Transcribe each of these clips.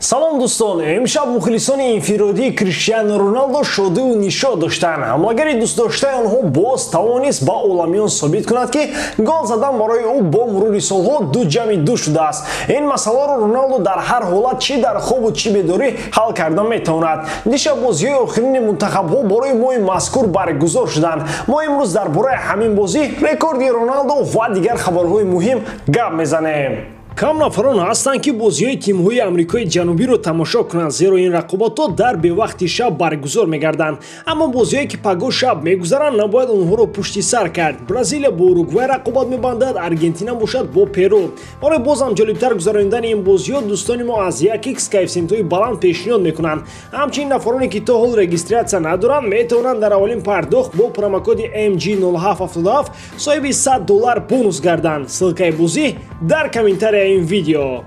салом дӯстон, имшаб мухлисони инфиродии Криштиану Роналдо шодиву нишод доштанд. Ҳамлагари дӯстдоштаи онҳо боз тавонист ба оламиён собит кунад, ки гол задан барои ӯ бо мурури солҳо ду ҷамъи ду шудааст. Ин масъаларо Роналдо дар ҳар ҳолат чӣ дар хобу чӣ бедорӣ ҳал карда метавонад. Дишаб бозиҳои охирини мунтахабҳо барои моҳи мазкур баргузор шуданд. Мо имрӯз дар бораи ҳамин бозӣ, рекорди Роналдо ва дигар хабарҳои муҳим гап мезанем. Кам нафарон ҳастанд ки бозиҳои тимҳои Амрикои Ҷанубиро тамошо кунанд, зеро ин рақобатҳо дар бевақти шаб баргузор мегарданд. Аммо бозиҳое ки паго шаб мегузаранд, набояд онҳоро пушти сар кард. Бразилия бо Уругвай рақобат мебандад, Аргентина бошад бо Перу. Барои бозам ҷолибтар гузарондани ин бозиҳо дӯстони мо аз 1x коэффициентҳои баланд пешниҳод мекунанд. Ҳамчунин нафароне ки то ҳол регистриатсия надоранд, метавонанд дар аввалин пардохт бо промокоди MG0777 соҳиби $100 бонус гарданд. Ссилкаи бозӣ дар комментария ин видео.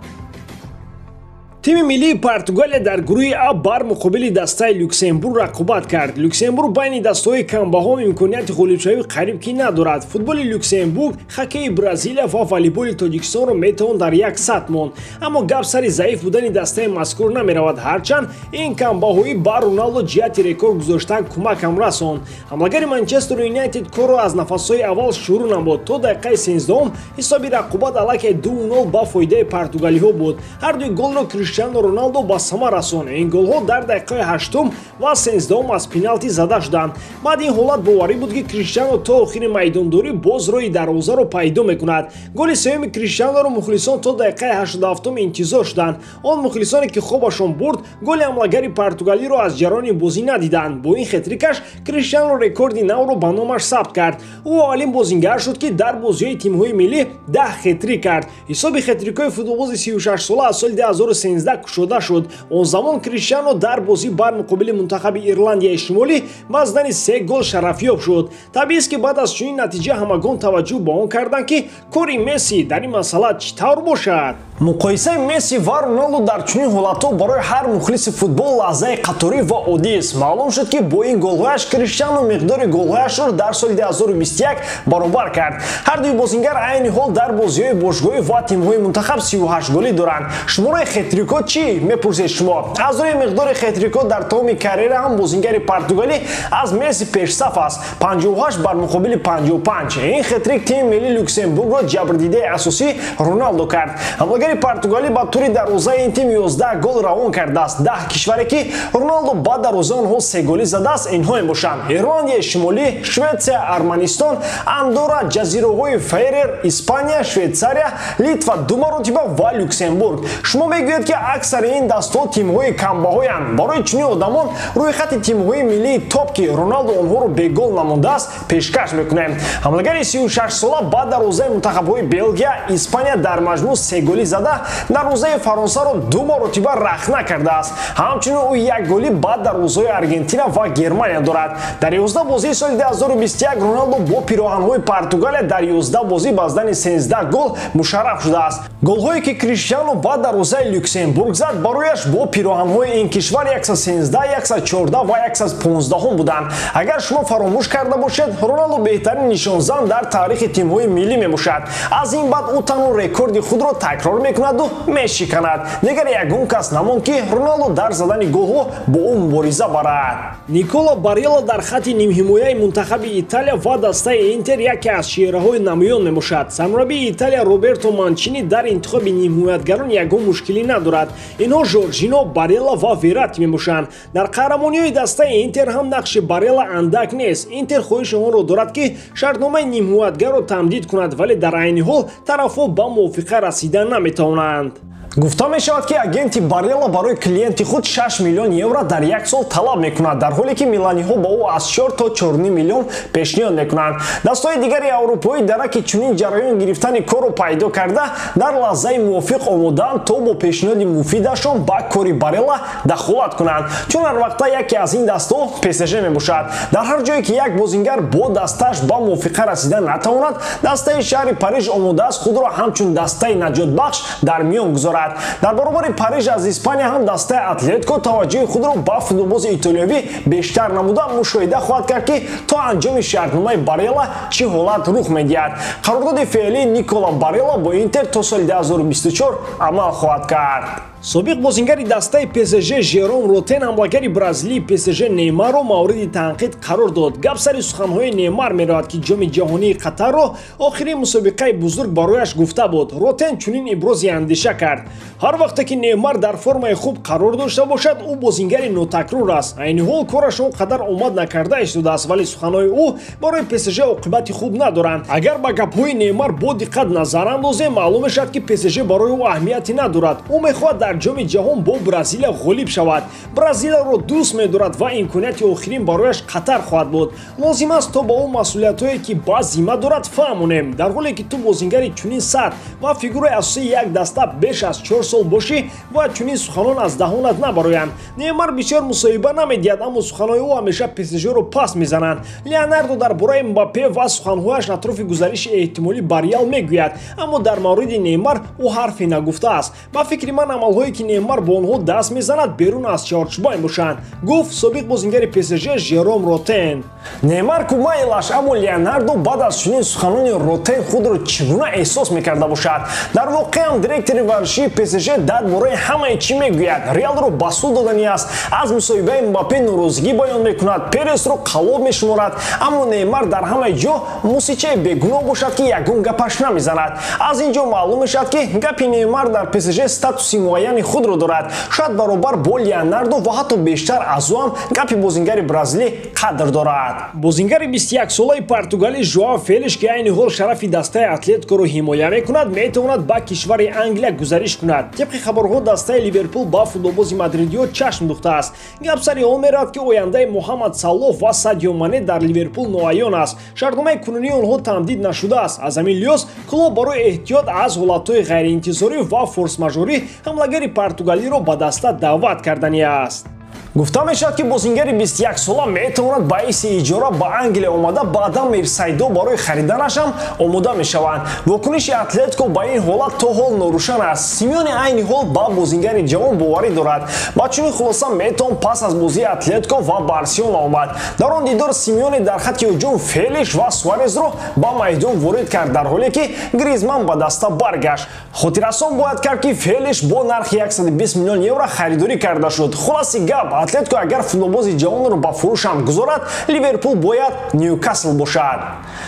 Тими миллии Португалия дар гурӯҳи А бар муқобили дастаи Люксембург рақобат кард. Люксембург байни дастаҳои камбаҳо имконияти ғолибшавӣ қариб ки надорад. Футболи Люксембург, хоккеи Бразилия ва волейболи Тоҷикистонро метавон дар як сатҳ монд. Аммо гап сари заиф будани дастаи мазкур намеравад, ҳарчанд ин камбаҳоӣ ба Роналдо ҷиҳати рекорд гузоштан кӯмакам расонд. ҳамлагари Манчестер Юнайтед корро аз нафасҳои аввал шурӯъ намуд. То дақиқаи 13 ҳисоби рақобат аллакай 2-0 ба фоидаи португалиҳо буд. Ҳар дуи голро Криштиану Роналдо ба сама расонд. Ин голҳо дар дақиқаи 8 ва 13 аз пеналти зада шуданд. Баъди ин ҳолат боварӣ буд, ки Криштиану то охири майдондорӣ боз роҳи дарвозаро пайдо мекунад. Голи сеюми Криштианоро мухлисон то дақиқаи 87 интизор шуданд. Он мухлисоне ки хобашон бурд, голи ҳамлагари португалиро аз ҷараёни бозӣ надиданд. Бо ин хетрикаш Криштиану рекорди навро ба номаш сабт кард. Ӯ аввалин бозингар шуд, ки дар бозиҳои тимҳои миллӣ 10 хетрик кард. ҳисоби хетрикҳои футболбози 36 сола аз соли 2013 кушода шуд. Он замон Криштиану дар бозӣ бар муқобили мунтахаби Ирландияи Шимолӣ ба задани 3 гол шарафёб шуд. Табиист, ки баъд аз чунин натиҷа ҳамагон таваҷҷӯҳ ба он карданд, ки кори Месси дар ин масъала чӣ тавр бошад. Муқоисаи Месси ва Роналдо дар чунин ҳолатҳо барои ҳар мухлиси футбол лаҳзаи қаторӣ ва оддист. Маълум шуд, ки бо ин голҳояш Криштиану миқдори голҳояшро дар соли 2021 баробар кард. Ҳар дуи бозингар айни ҳол дар бозиҳои бошгоҳӣ ва тимҳои мунтахаб 38 голӣ доранд. Шумораи хетрикҳо чӣ мепурсед шумо? Аз рӯи миқдори хетрикҳо дар тамоми карьера ҳам бозингари португалӣ аз Месси пешсаф аст, 58 бар муқобили 55. Ин хетрик тими миллии Люксембургро ҷабрдидаи асосӣ Роналдо кард. Ҳамлагари португалӣ ба тури дарвозаи ин тим 11 гол равон кардааст. 10 кишваре ки Роналдо ба дарвозаи онҳо 3 голӣ задааст, инҳо мебошанд: Ирландияи Шимолӣ, Шветсия, Арманистон, Андора, ҷазираҳои Ферер, Испания, Швейтсария, Литва 2 маротиба ва Люксембург. Шумо мегӯед, ки аксари ин дастҳо тимҳои камбаҳоянд. Барои чунин одамон рӯйхати тимҳои миллии топ, ки Роналдо онҳоро бегол намудааст, пешкаш мекунем. Ҳамлагари 36 сола ба дарвозаи мунтахабҳои Белгия, Испания дар маҷмӯъ 3 голӣ зада, дарвозаи Фаронсаро 2 маротиба рахна кардааст. Ҳамчунин ӯ 1 голӣ ба дарвозаи Аргентина ва Германия дорад. Дар 11 бозии соли 2021 Роналдо бо пироҳанҳои Португалия дар 11 бозӣ ба задани 13 гол мушарраф шудааст. Голҳое ки Криштиану ба дарвозаи Люксембург зад, барояш бо пироҳанҳои ин кишвар 113, 114 ва 115 буданд. Агар шумо фаромӯш карда бошед, Роналдо беҳтарин нишонзан дар таърихи тимҳои миллӣ мебошад. Аз ин баъд ӯ танҳо рекорди худро такрор мекунаду мешиканад. Дигар ягон кас намонд, ки Роналдо дар задани голҳо бо ӯ мубориза барад. Никола Барелла дар хатти нимҳимояи мунтахаби Италия ва дастаи Интер яке аз чеҳраҳои намоён мебошад. Самрабии Италия Роберто Манчини дар интихоби нимҳимоятгарон ягон мушкилӣ надорад. Инҳо Жоржино, Барелла ва Верати мебошанд. Дар қаҳрамониҳои дастаи Интер ҳам нақши Барелла андак нест. Интер хоҳиши онро дорад, ки шартномаи нимҳимоятгарро тамдид кунад, вале дар айни ҳол тарафҳо ба мувофиқа расида наметавонанд. Гуфта мешавад, ки агенти Барелла барои клиенти худ 6 миллион евро дар як сол талаб мекунад, дар ҳоле ки миланиҳо ба ӯ аз 4 то 4,5 миллион пешниҳод мекунанд. Дастаҳои дигари аврупоӣ дараки чунин ҷараён гирифтани корро пайдо карда, дар лаҳзаи мувофиқ омодаанд, то бо пешниҳоди муфидашон ба кори Барелла дахолат кунанд. Чун ҳар вақта яке аз ин дастаҳо ПСЖ мебошад. Дар ҳар ҷое ки як бозингар бо дастааш ба мувофиқа расида натавонад, дастаи шаҳри Париж омодааст худро ҳамчун дастаи наҷотбахш дар миён гузорад. Дар баробари Париж аз Испания ҳам дастаи Атлетико таваҷҷӯҳи худро ба футболбози итолиёвӣ бештар намуда мушоҳида хоҳад кард, ки то анҷоми шартномаи Барелла чӣ ҳолат рух медиҳад. Қарордоди феълии Никола Барелла бо Интер то соли 2024 амал хоҳад кард. собиқ бозингари дастаи ПСЖ Жером Ротен ҳамлагари бразилии ПСЖ Неймарро мавриди танқид қарор дод. Гап сари суханҳои Неймар меравад ки ҷоми ҷаҳонии Қатарро охирин мусобиқаи бузург барояш гуфта буд. Ротен чунин ибрози андеша кард: ҳар вақте ки Неймар дар формаи хуб қарор дошта бошад, ӯ бозингари нотакрур аст. Айни ҳол кораш он қадар омад накарда истодааст, вале суханҳои ӯ барои ПСЖ оқибати хуб надоранд. Агар ба гапҳои Неймар бо диққат назар андозем, маълум мешавад ки ПСЖ барои ӯ аҳамияте надорад. Ӯ мехоҳад дар ҷоми ҷаҳон бо Бразилия ғолиб шавад. Бразилияро дӯст медорад ва имконияти охирин барояш Қатар хоҳад буд. Лозим аст то ба ӯ масъулиятҳое ки ба зимма дорад фаҳмонем. Дар ҳоле ки ту бозингари чунин сатҳ ва фигураи асосии як даста беш аз 4 сол бошӣ, бояд чунин суханон аз даҳонат набароянд. Неймар бисёр мусоҳиба намедиҳад, аммо суханҳои ӯ ҳамеша ПСЖро пас мезананд. Леонардо дар бораи Мбаппе ва суханҳояш атрофи гузариши эҳтимолӣ ба Реал мегӯяд, аммо дар мавриди Неймар ӯ ҳарфе нагуфтааст. Ба фикри ман амалҳое ки Неймар бо онҳо даст мезанад берун аз чаҳорчӯба мебошанд, гуфт собиқ бозингари ПСЖ Жером Ротен. Неймар кумайлаш, аммо Леонардо баъд аз чунин суханони Ротен худро чӣ гуна эҳсос мекарда бошад? Дар воқеам директори варзишии ПСЖ дар бораи ҳамаи чӣ мегӯяд? Реалро ба суд додани аст, аз мусоҳибаи Мбаппе норозигӣ баён мекунад, Пересро қаллоб мешуморад, аммо Неймар дар ҳамаи ҷо мусичаи бегуноҳ бошад ки ягон гапаш намезанад. Аз ин ҷо маълум мешавад ки гапи Неймар дар ПСЖ статуси муайяни худро дорад, шояд баробар бо Леонардо ва ҳатто бештар аз ӯ ҳам гапи бозингари бразилӣ қадр дорад. Бозингари 21-солаи португалӣ Жоао Фелиш, ки айни ҳол шарафи дастаи Атлетикоро ҳимоя мекунад, метавонад ба кишвари Англия гузариш кунад. Тибқи хабарҳо дастаи Ливерпул ба футболбози мадридиё чашм духтааст. Гап сари он меравад ки ояндаи Муҳаммад Салоҳ ва Садио Мане дар Ливерпул ноаён аст. Шартномаи кунунии онҳо тамдид нашудааст. Аз ҳамин лиҳоз клуб барои эҳтиёт аз ҳолатҳои ғайриинтизорӣ ва форс-мажорӣ ҳамлагари португалиро ба даста даъват кардани аст. гуфта мешавад ки бозингари 21-сола метавонад ба ҳайси иҷора ба Англия омада баъдан Мерсайдо барои хариданаш ҳам омода мешаванд. Вокуниши Атлетико ба ин ҳолат то ҳол норӯшан аст. Симеоне айни ҳол ба бозингари ҷавон боварӣ дорад. Ба чунин хулоса метавон пас аз бозии Атлетико ва Барселона омад. Дар он дидор Симеоне дар хатти ҳуҷум Фелиш ва Суарезро ба майдон ворид кард, дар ҳоле ки Гризман ба даста баргашт. Хотиррасон бояд кард ки Фелиш бо нархи 120 миллион евро харидорӣ карда шуд. Хулоси гап, Атлетико агар футболбози ҷавонро ба фурӯш ҳам гузорад, Ливерпул бояд Ньюкасл бошад.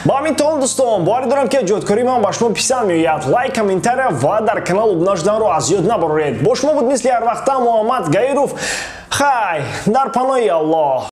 Ба ҳамин тон дӯстон, боварӣ дорам ки ҷоидкории ман ба шумо писанд меояд. Лайк, комментария ва дар канал обуна шуданро аз ёд набароред. Бо шумо буд мисли ҳар вақта Муҳаммад Гаиров. Хай, дар паноҳи Аллоҳ.